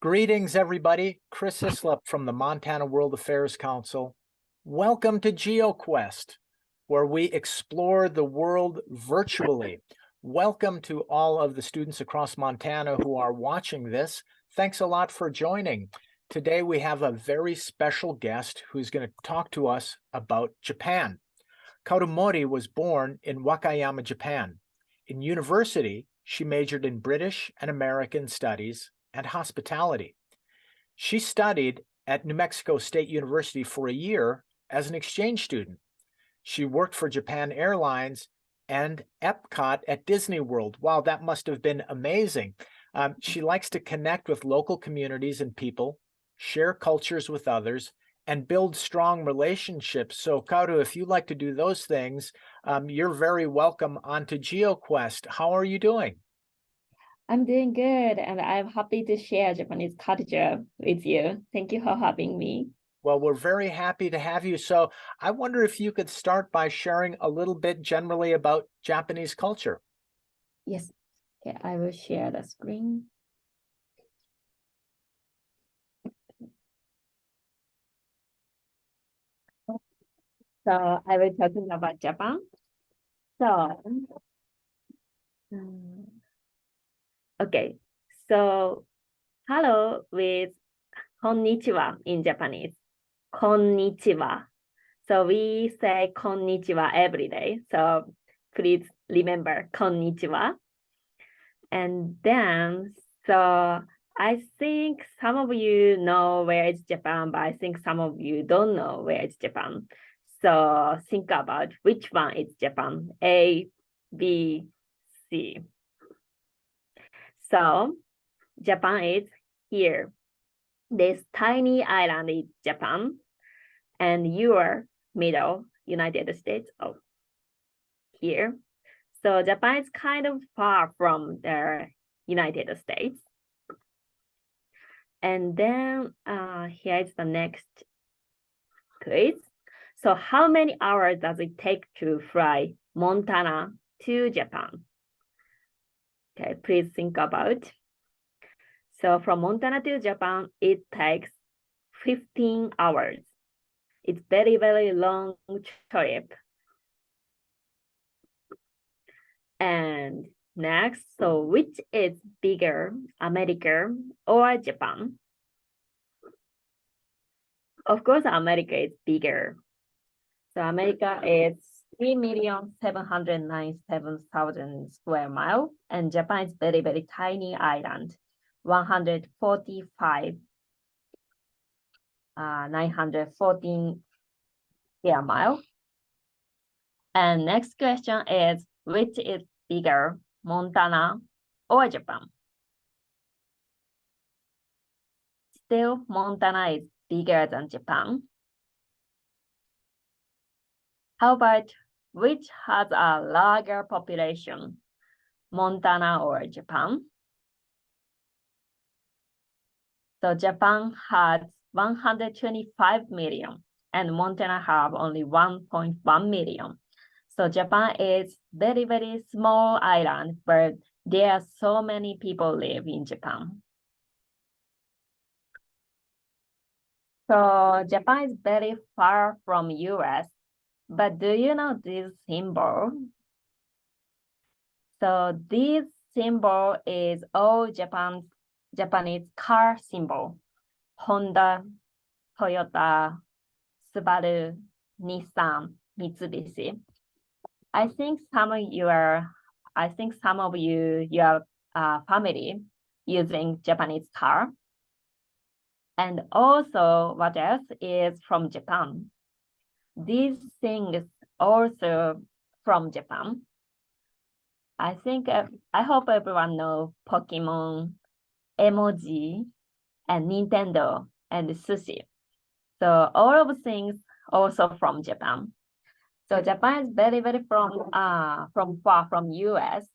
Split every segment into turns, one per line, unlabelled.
Greetings, everybody. Chris Islip from the Montana World Affairs Council. Welcome to GeoQuest, where we explore the world virtually. Welcome to all of the students across Montana who are watching this. Thanks a lot for joining. Today, we have a very special guest who's going to talk to us about Japan. Kaoru Mori was born in Wakayama, Japan. In university, she majored in British and American studies and hospitality. She studied at New Mexico State University for a year as an exchange student. She worked for Japan Airlines and Epcot at Disney World. Wow, that must have been amazing. She likes to connect with local communities and people, share cultures with others, and build strong relationships. So Kaoru, if you like to do those things, you're very welcome onto GeoQuest. How are you doing?
I'm doing good, and I'm happy to share Japanese culture with you. Thank you for having me.
Well, we're very happy to have you. So I wonder if you could start by sharing a little bit generally about Japanese culture.
Yes. Okay, I will share the screen. So I will talking about Japan. So, okay. So, hello with konnichiwa in Japanese. Konnichiwa. So we say konnichiwa every day. So please remember konnichiwa. And then, so I think some of you know where is Japan, but I think some of you don't know where is Japan. So think about which one is Japan, A, B, C. So Japan is here. This tiny island is Japan, and your middle, United States, oh, here. So Japan is kind of far from the United States. And then here is the next quiz. So how many hours does it take to fly Montana to Japan? Okay, please think about. So from Montana to Japan, it takes 15 hours. It's very, very long trip. And next, so which is bigger, America or Japan? Of course, America is bigger. So America is 3,797,000 square miles, and Japan is very, very tiny island, 914 square miles. And next question is, which is bigger, Montana or Japan? Still, Montana is bigger than Japan. How about which has a larger population, Montana or Japan? So Japan has 125 million and Montana have only 1.1 million. So Japan is very, very small island, but there are so many people live in Japan. So Japan is very far from US, but do you know this symbol? So this symbol is all Japanese car symbol. Honda, Toyota, Subaru, Nissan, Mitsubishi. I think some of your family using Japanese car. And also, what else is from Japan? These things also from Japan. I hope everyone knows Pokemon, emoji, and Nintendo and sushi. So all of things also from Japan. So Japan is very, very from far from US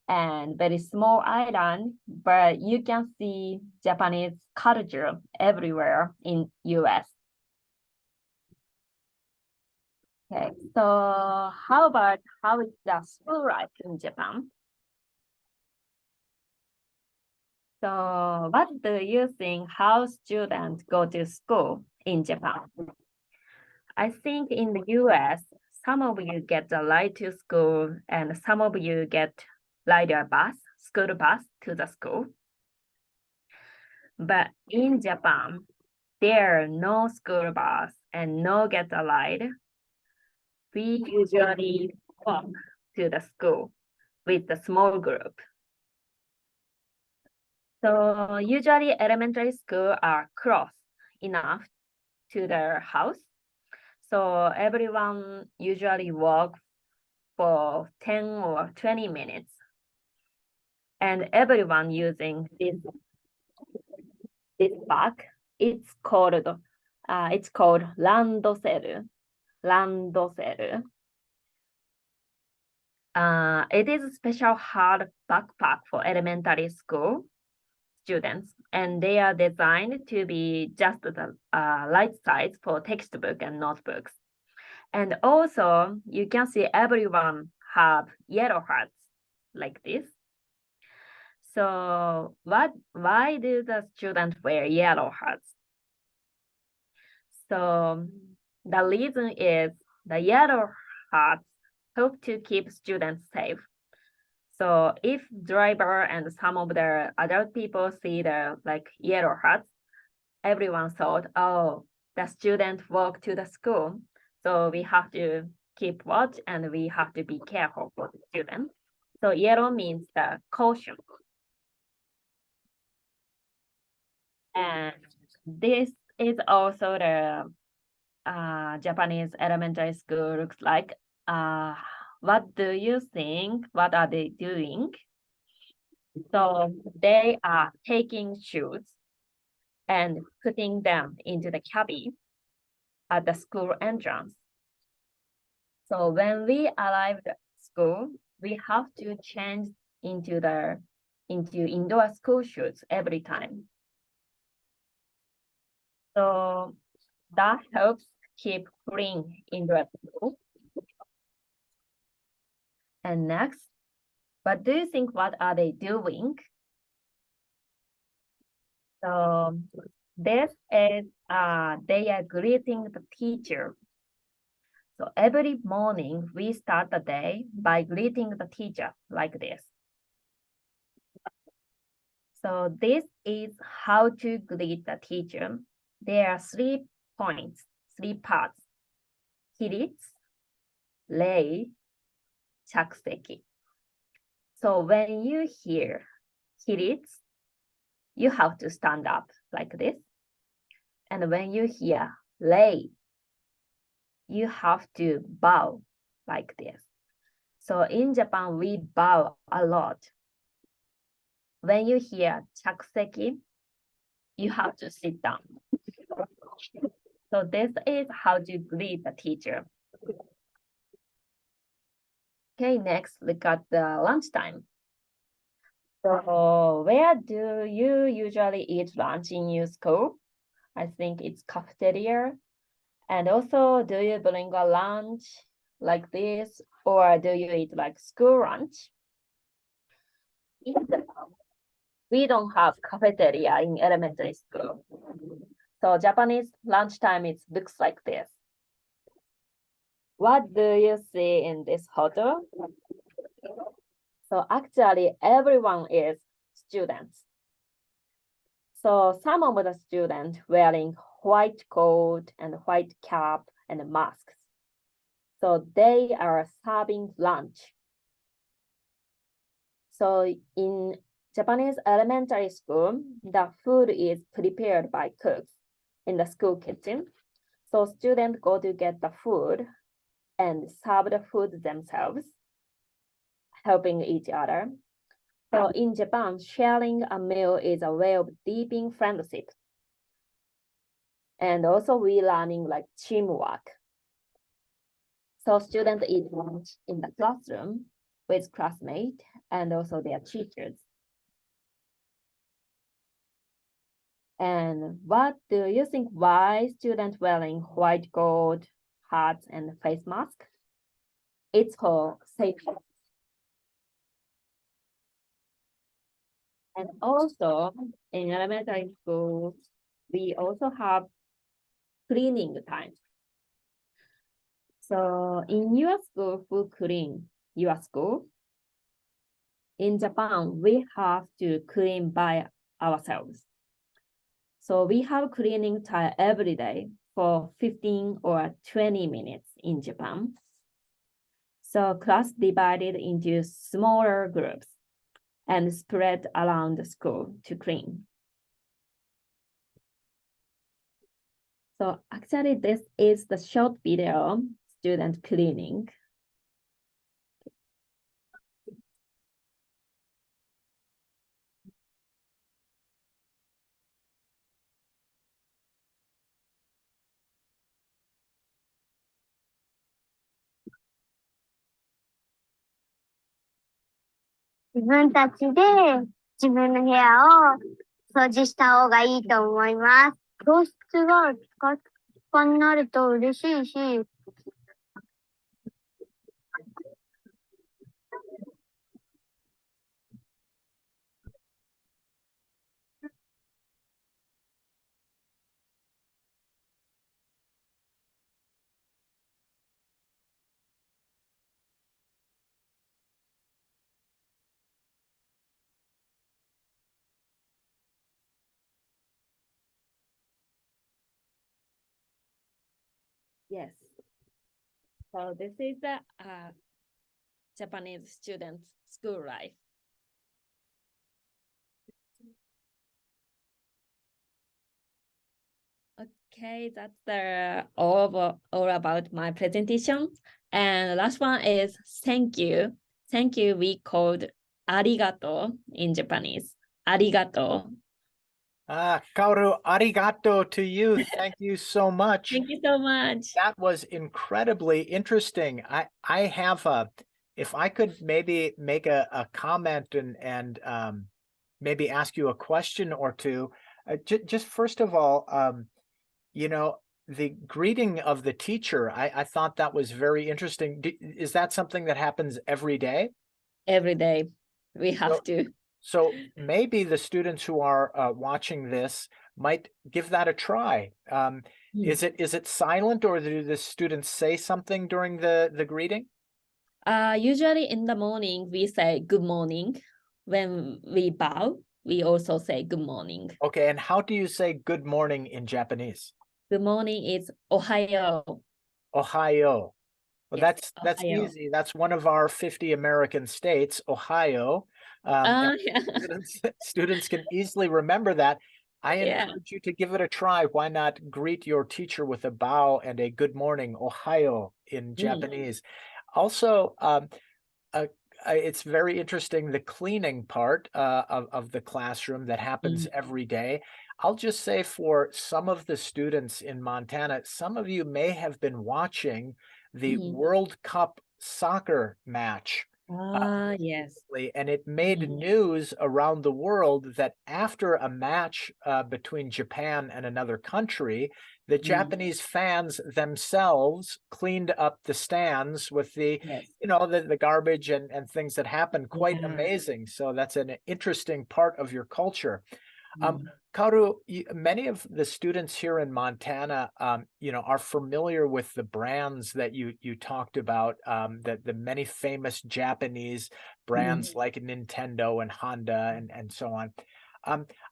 and very small island, but you can see Japanese culture everywhere in US. Okay, so how about how is the school life in Japan? So what do you think how students go to school in Japan? I think in the US, some of you get the ride to school and some of you get rider bus, school bus to the school. But in Japan, there are no school bus and no get a ride. We usually walk to the school with a small group. So usually elementary school are close enough to their house. So everyone usually walk for 10 or 20 minutes. And everyone using this bag, it's called landosel. Landosel. It is a special hard backpack for elementary school students, and they are designed to be just the right size for textbook and notebooks. And also, you can see everyone have yellow hats like this. So why do the students wear yellow hats? So the reason is the yellow hats help to keep students safe. So if driver and some of the adult people see the like yellow hats, everyone thought, oh, the student walk to the school. So we have to keep watch and we have to be careful for the student. So yellow means the caution. And this is also the Japanese elementary school looks like. What do you think? What are they doing? So they are taking shoes and putting them into the cabin at the school entrance. So when we arrived at school, we have to change into indoor school shoes every time. So that helps keep clean indoor school. And next, what do you think? What are they doing? So this is they are greeting the teacher. So every morning we start the day by greeting the teacher like this. So this is how to greet the teacher. There are 3 points, 3 parts. Kiritsu, rei, chakuseki. So when you hear kiritsu, you have to stand up like this. And when you hear rei, you have to bow like this. So in Japan, we bow a lot. When you hear chakuseki, you have to sit down. So this is how to greet the teacher. Okay, next, look at the lunchtime. So where do you usually eat lunch in your school? I think it's cafeteria. And also, do you bring a lunch like this, or do you eat like school lunch? We don't have cafeteria in elementary school. So Japanese lunchtime, it looks like this. What do you see in this photo? So actually, everyone is students. So some of the students wearing white coat and white cap and masks. So they are serving lunch. So in Japanese elementary school, the food is prepared by cooks in the school kitchen. So students go to get the food and serve the food themselves, helping each other. So in Japan, sharing a meal is a way of deepening friendship. And also we learning like teamwork. So students eat lunch in the classroom with classmates and also their teachers. And what do you think why students wearing white coat, hats, and face mask? It's for safety. And also in elementary schools, we also have cleaning time. So in your school, who clean your school? In Japan, we have to clean by ourselves. So we have cleaning time every day for 15 or 20 minutes in Japan. So class divided into smaller groups and spread around the school to clean. So actually this is the short video, student cleaning.
"自分たちで自分の部屋を掃除した方がいいと思います。教室がピカピカになると嬉しいし、
Yes. So this is the Japanese students' school life. Okay, that's all about my presentation. And last one is thank you. Thank you, we called arigato in Japanese. Arigato.
Kaoru, arigato to you. Thank you so much.
Thank you so much.
That was incredibly interesting. I have if I could maybe make a comment and maybe ask you a question or two. Just first of all, you know, the greeting of the teacher, I thought that was very interesting. Is that something that happens every day?
Every day we have to.
So maybe the students who are watching this might give that a try. Is it silent, or do the students say something during the greeting?
Usually in the morning we say good morning. When we bow, we also say good morning.
Okay, and how do you say good morning in Japanese?
Good morning is ohayo.
Ohio. Well,
Yes,
that's
Ohio.
easy. That's one of our 50 American states, Ohio. And
Yeah.
students can easily remember that. I
Yeah.
encourage you to give it a try. Why not greet your teacher with a bow and a good morning, Ohio, in Japanese. Also, it's very interesting, the cleaning part of the classroom that happens every day. I'll just say, for some of the students in Montana, some of you may have been watching the World Cup soccer match.
Yes.
And it made news around the world that after a match between Japan and another country, the Japanese fans themselves cleaned up the stands with the,
Yes.
you know, the garbage and things that happen. Quite amazing. So that's an interesting part of your culture. Kaoru, many of the students here in Montana, you know, are familiar with the brands that you talked about, the many famous Japanese brands like Nintendo and Honda and so on.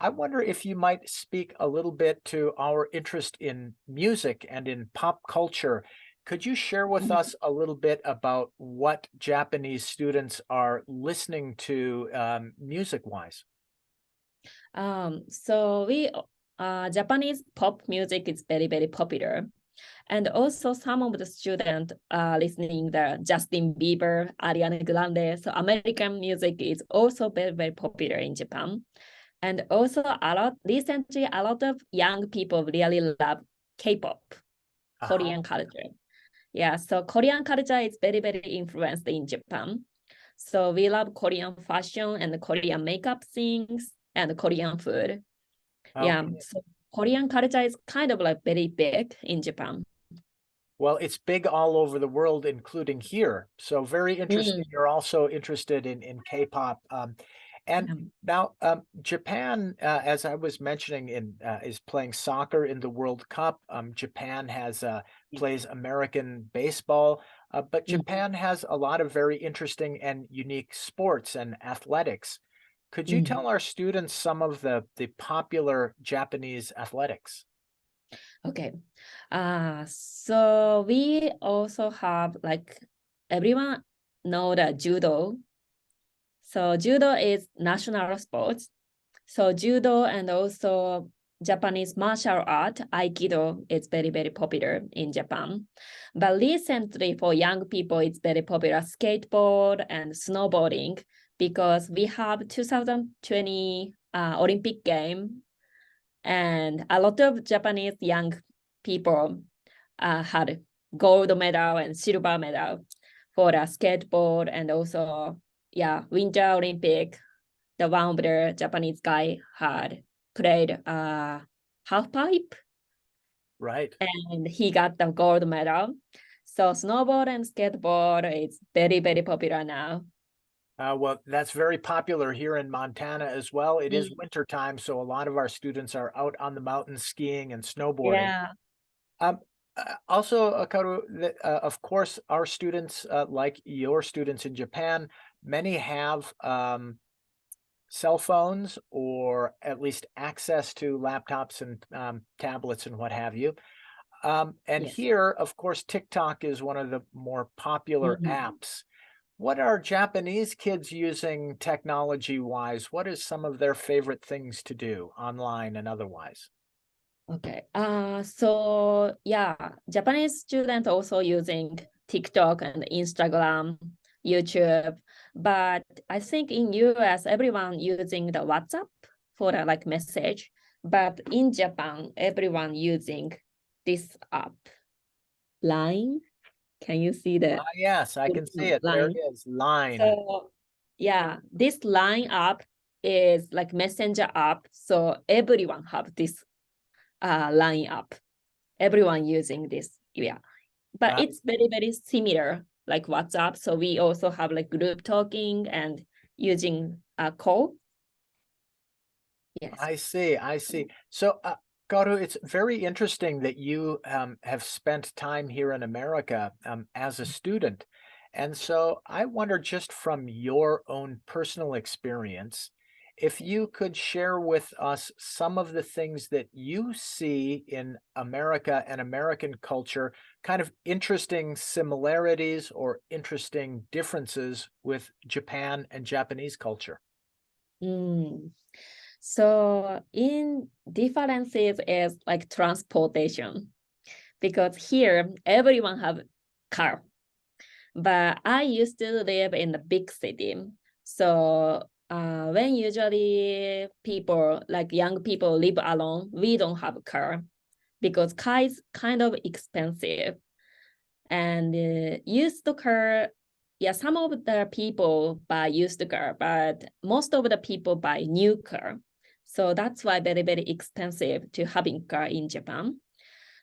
I wonder if you might speak a little bit to our interest in music and in pop culture. Could you share with us a little bit about what Japanese students are listening to music-wise?
So Japanese pop music is very, very popular. And also some of the students are listening the Justin Bieber, Ariana Grande. So American music is also very, very popular in Japan. And also recently, a lot of young people really love K-pop, Korean culture. Yeah, so Korean culture is very, very influenced in Japan. So we love Korean fashion and Korean makeup things and Korean food. Yeah, so Korean culture is kind of like very big in Japan.
Well, it's big all over the world, including here. So very interesting. You're also interested in K-pop. And now Japan, as I was mentioning, is playing soccer in the World Cup. Japan has plays American baseball, but Japan has a lot of very interesting and unique sports and athletics. Could you tell our students some of the popular Japanese athletics?
Okay. So we also have like everyone know the judo. So judo is national sports. So judo and also Japanese martial art, Aikido, is very, very popular in Japan. But recently for young people, it's very popular skateboard and snowboarding because we have 2020 Olympic game and a lot of Japanese young people had gold medal and silver medal for the skateboard and also, yeah, Winter Olympic. The one of the Japanese guy had played half pipe
Right.
and he got the gold medal. So snowboard and skateboard is very, very popular now.
Well, that's very popular here in Montana as well. It is
Mm.
winter time, so a lot of our students are out on the mountains skiing and snowboarding.
Yeah.
Um, Also, Kaoru, of course, our students, like your students in Japan, many have cell phones or at least access to laptops and tablets and what have you. And
Yes.
here, of course, TikTok is one of the more popular apps. What are Japanese kids using technology-wise? What is some of their favorite things to do online and otherwise?
Okay. So yeah, Japanese students also using TikTok and Instagram, YouTube, but I think in US everyone using the WhatsApp for the like message, but in Japan everyone using this app, Line. Can you see the
Yes, I can see it. There
Line?
it is, Line.
So yeah, this Line app is like messenger app, so everyone have this Line app. Everyone using this, yeah. But
Uh,
it's very, very similar like WhatsApp. So we also have like group talking and using a call. Yes.
I see, I see. So, Gato, it's very interesting that you have spent time here in America as a student. And so I wonder, just from your own personal experience, if you could share with us some of the things that you see in America and American culture, kind of interesting similarities or interesting differences with Japan and Japanese culture.
Mm. So in differences is like transportation, because here everyone have car. But I used to live in a big city. So when usually people, like young people live alone, we don't have a car because car is kind of expensive. And used car, yeah, some of the people buy used car, but most of the people buy new car. So that's why very, very expensive to having car in Japan.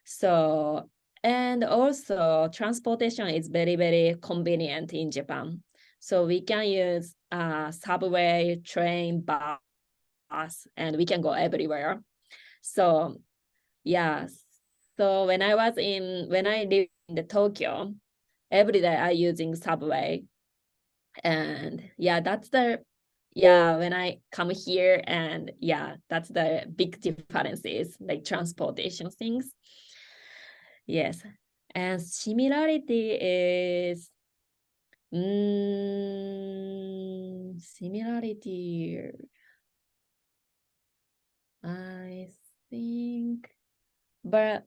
So, and also transportation is very, very convenient in Japan. So we can use subway, train, bus, and we can go everywhere. So yeah, so when I live in the Tokyo, every day I using subway. And yeah, when I come here and yeah, that's the big differences, like transportation things. Yes. And similarity is similarity, I think, but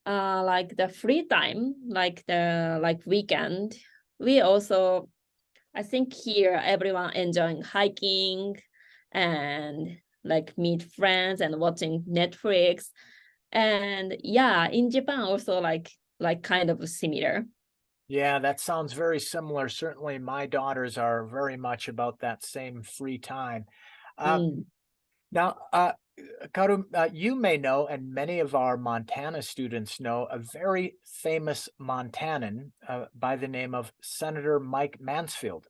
like the free time, like the weekend, we also, I think here everyone enjoying hiking and like meet friends and watching Netflix. And yeah, in Japan also like kind of similar.
Yeah, that sounds very similar. Certainly, my daughters are very much about that same free time. Uh,
Mm.
Now, Karu, you may know, and many of our Montana students know, a very famous Montanan by the name of Senator Mike Mansfield.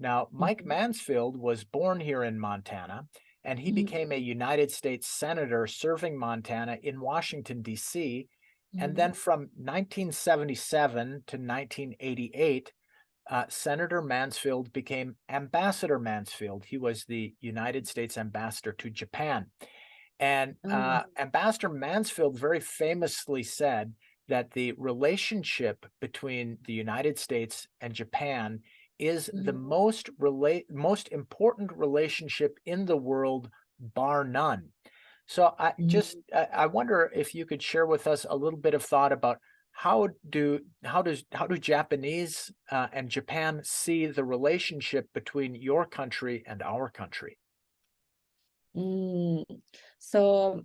Now, Mike Mansfield was born here in Montana, and he became a United States Senator serving Montana in Washington, D.C. And then from 1977 to 1988, Senator Mansfield became Ambassador Mansfield. He was the United States ambassador to Japan. And Ambassador Mansfield very famously said that the relationship between the United States and Japan is the most important relationship in the world, bar none. So I wonder if you could share with us a little bit of thought about how do Japanese and Japan see the relationship between your country and our country?
So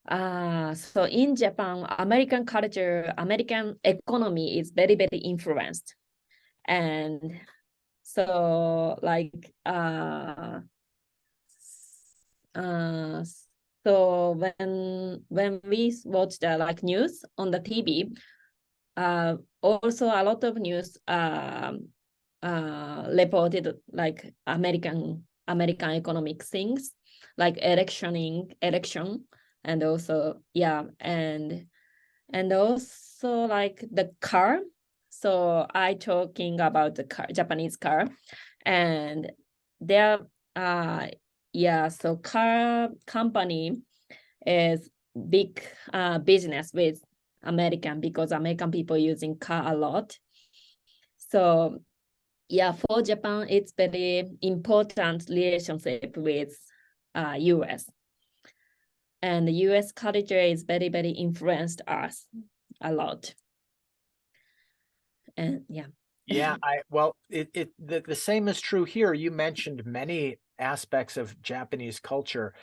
in Japan, American culture, American economy is very, very influenced. And so so when we watch the news on the TV, also a lot of news reported American economic things, like election, and also and also the car. So I talking about the car, Japanese car, and there so car company is big business with American, because American people using car a lot. So for Japan, it's very important relationship with US. And the US culture is very, very influenced us a lot. And
the same is true here. You mentioned many aspects of Japanese culture,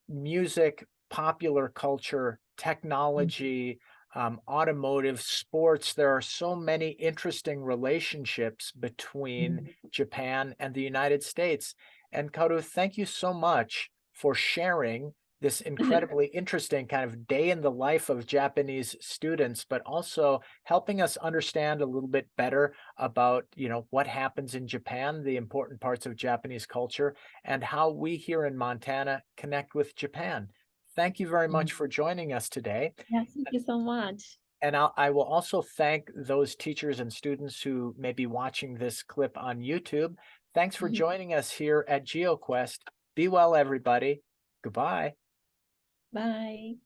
music, popular culture, technology, automotive, sports. There are so many interesting relationships between Japan and the United States. And Kaoru, thank you so much for sharing this incredibly interesting kind of day in the life of Japanese students, but also helping us understand a little bit better about, what happens in Japan, the important parts of Japanese culture, and how we here in Montana connect with Japan. Thank you very much for joining us today.
Yeah, thank you so much.
And I will also thank those teachers and students who may be watching this clip on YouTube. Thanks for joining us here at GeoQuest. Be well, everybody. Goodbye.
Bye.